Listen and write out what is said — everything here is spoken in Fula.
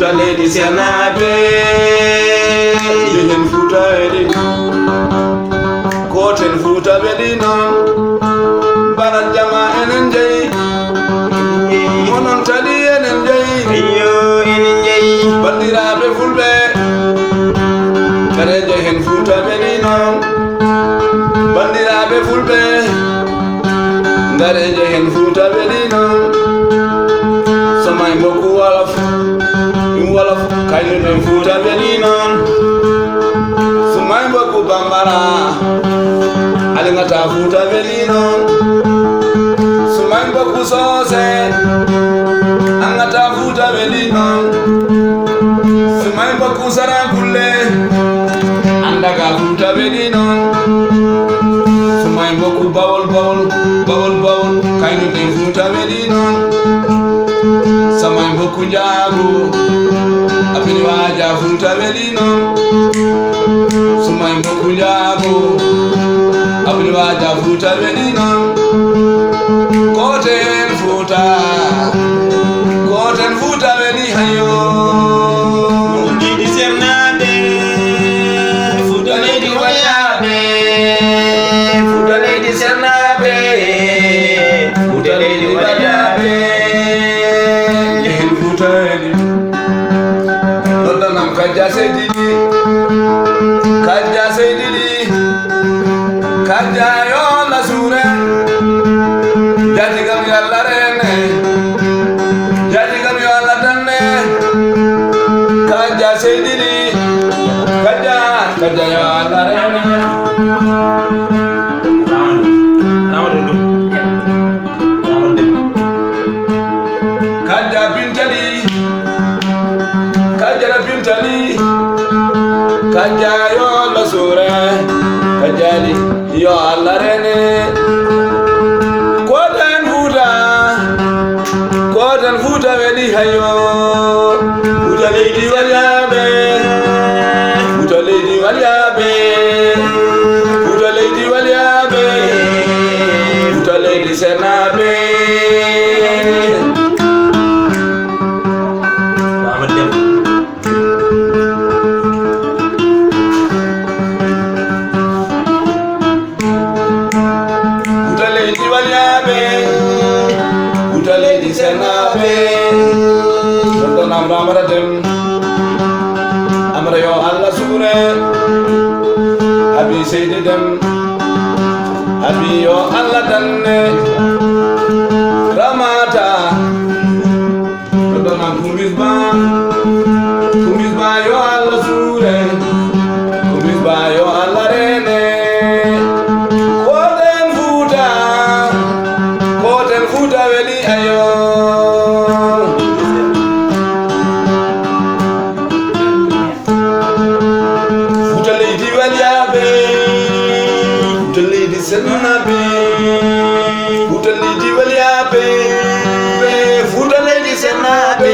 Fuuta leydi Senaɓe yehen Fuuta eɗi goten Fuuta weɗi noon barat jama enen jeyi onon tadi enen jeyi enen jeyi bandiraɓe fulɓe kare jehen Fuuta weɗi noon bandiraɓe fulɓe ngare jehen Fuuta weɗi noon somay mbokku wolof ɗum wolof kañumen Fuuta weɗi noon somay mbokku bambara aligata Fuuta weɗi noon somay mbokku soose angata Fuuta weɗi noon somay mbokku sarankulle andaga Fuuta weɗi noon somay mbokku bawol kañumen Fuuta weɗi noon samay mbokku njaago abini waaja Fuuta weɗi noon somay mbokku njaago abini waaja Fuuta weɗi noon goten Fuuta weɗi hayo leydi Senaɓe Fuuta leydi walyaɓe Fuuta leydi Senaɓe Fuuta leydi walyaɓe yehen Fuuta eɗi noddanam Kajja Seydiɗi Kajja yo Lasuure jatigam yo Allah rene jatigam yo Allah danne Kajja Seydiɗi Kajja yo Allah rene Kajja Bintali Kajja yo Lasuure Kajjali yo Allah rene goten Fuuta weɗi hayo Fuuta leydi walyaɓe Fuuta leydi walyaɓe Fuuta leydi walyaɓe Fuuta leydi Senaɓe Fuuta leydi walyaɓe Fuuta leydi Senaɓe noddanam Ramata Déme Amra yo Allah suure Habi Seydi Déme Habi yo Allah danne Ramata noddanam Kumbis Ba yo Allah suure Kumbis Ba yo Allah rene goten Fuuta weɗi ayo Fuuta leydi walyaɓe Fuuta leydi Senaɓe Fuuta leydi walyaɓe Fuuta leydi Senaɓe